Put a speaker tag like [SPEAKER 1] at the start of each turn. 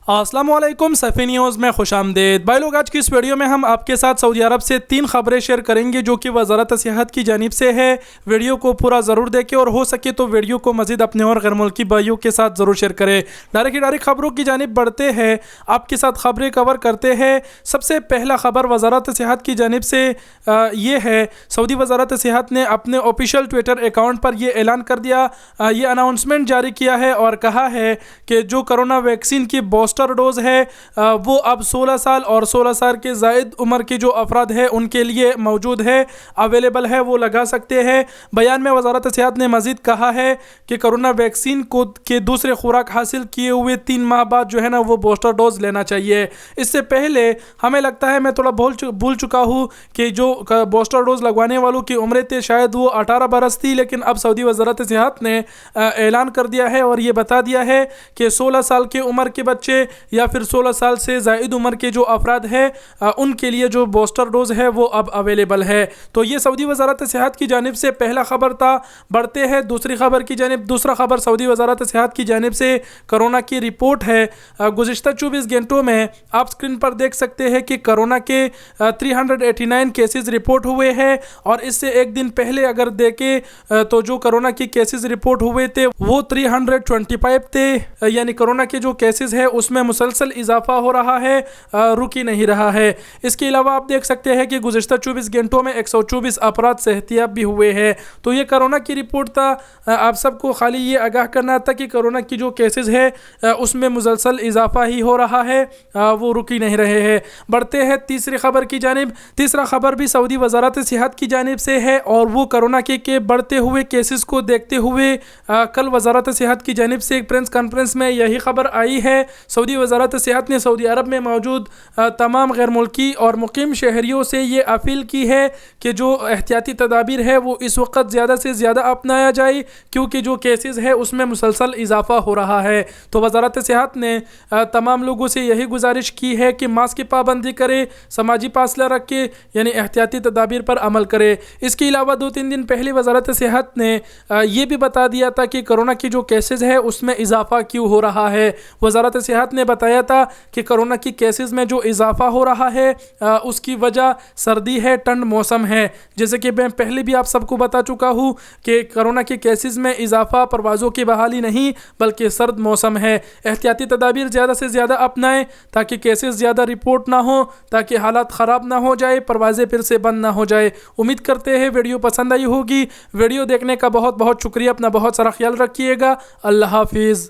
[SPEAKER 1] अस्सलाम वालेकुम सफ़ी न्यूज़ में खुश आमदेद। भाई लोग, आज की इस वीडियो में हम आपके साथ सऊदी अरब से 3 खबरें शेयर करेंगे जो कि वज़ारत सेहत की जानिब से है। वीडियो को पूरा ज़रूर देखें और हो सके तो वीडियो को मज़ीद अपने और गैर मुल्की भाइयों के साथ ज़रूर शेयर करें। डायरेक्ट खबरों की जानिब बढ़ते हैं, आपके साथ खबरें कवर करते हैं। सबसे पहला खबर वज़ारत सेहत की जानिब से ये है, सऊदी वज़ारत सेहत ने अपने ऑफिशियल ट्विटर अकाउंट पर यह ऐलान कर दिया, ये अनाउंसमेंट जारी किया है और कहा है कि जो कोरोना वैक्सीन की बूस्टर डोज है वो अब 16 साल और 16 साल के ज़ायद उम्र के जो अफराद है उनके लिए मौजूद है, अवेलेबल है, वो लगा सकते हैं। बयान में वज़ारत सेहत ने मज़ीद कहा है कि कोरोना वैक्सीन को के दूसरे खुराक हासिल किए हुए 3 माह बाद जो है ना वो बूस्टर डोज लेना चाहिए। इससे पहले हमें लगता है, मैं थोड़ा भूल चुका हूँ कि जो बूस्टर डोज लगवाने वालों की उम्र थी शायद वो 18 बरस थी, लेकिन अब सऊदी वज़ारत सेहत ने ऐलान कर दिया है और ये बता दिया है कि 16 साल की उम्र के बच्चे या फिर 16 साल से ज़ायद उम्र के जो अफराद हैं उनके लिए जो बूस्टर डोज है वो अब अवेलेबल है। तो ये सऊदी वज़ारत सेहत की जानिब से पहला खबर था। बढ़ते हैं दूसरी खबर की जानिब। दूसरा खबर सऊदी वज़ारत सेहत की जानिब से कोरोना की रिपोर्ट है। गुज़िश्ता 24 घंटों में आप स्क्रीन पर देख सकते हैं कि कोरोना के 389 केसेस रिपोर्ट हुए हैं और इससे एक दिन पहले अगर देखें तो जो कोरोना की केसेस रिपोर्ट हुए थे वो 325 थे। यानी कोरोना के जो केसेस है उसमें मुसलसल इजाफा हो रहा है, रुक ही नहीं रहा है। इसके अलावा आप देख सकते हैं कि गुज़िश्ता 24 घंटों में 124 अफराद सेहतियाब भी हुए हैं। तो ये कोरोना की रिपोर्ट था। आप सबको खाली ये आगाह करना था कि कोरोना की जो केसेस है उसमें मुसलसल इजाफा ही हो रहा है, वो रुक ही नहीं रहे हैं। बढ़ते हैं तीसरी खबर की जानिब। तीसरा खबर भी सऊदी वज़ारत सेहत की जानिब से है और वो कोरोना के बढ़ते हुए केसेस को देखते हुए कल वज़ारत सेहत की जानिब से एक प्रेस कॉन्फ्रेंस में यही खबर आई है। सऊदी वज़ारत सेहत ने सऊदी अरब में मौजूद तमाम गैर मुल्की और मुकीम शहरियों से ये अपील की है कि जो एहतियाती तदाबीर है वो इस वक्त ज़्यादा से ज़्यादा अपनाया जाए, क्योंकि जो केसेस है उसमें मुसलसल इजाफा हो रहा है। तो वज़ारत सेहत ने तमाम लोगों से यही गुजारिश की है कि मास्क की पाबंदी करे, समाजी फासला रखे, यानी एहतियाती तदाबीर पर अमल करे। इसके अलावा 2-3 दिन पहले वज़ारत सेहत ने ये भी बता दिया था कि कोरोना की जो केसेस है उसमें इजाफा क्यों हो रहा है। वज़ारत सेहत ने बताया था कि कोरोना की केसेस में जो इजाफा हो रहा है उसकी वजह सर्दी है, ठंड मौसम है। जैसे कि मैं पहले भी आप सबको बता चुका हूँ कि कोरोना के केसेस में इजाफा परवाज़ों की बहाली नहीं बल्कि सर्द मौसम है। एहतियाती तदाबीर ज़्यादा से ज़्यादा अपनाएं ताकि केसेस ज़्यादा रिपोर्ट ना हो, ताकि हालात ख़राब ना हो जाए, परवाज़ें फिर से बंद ना हो जाए। उम्मीद करते हैं वीडियो पसंद आई होगी। वीडियो देखने का बहुत बहुत शुक्रिया। अपना बहुत सारा ख्याल रखिएगा। अल्लाह हाफिज़।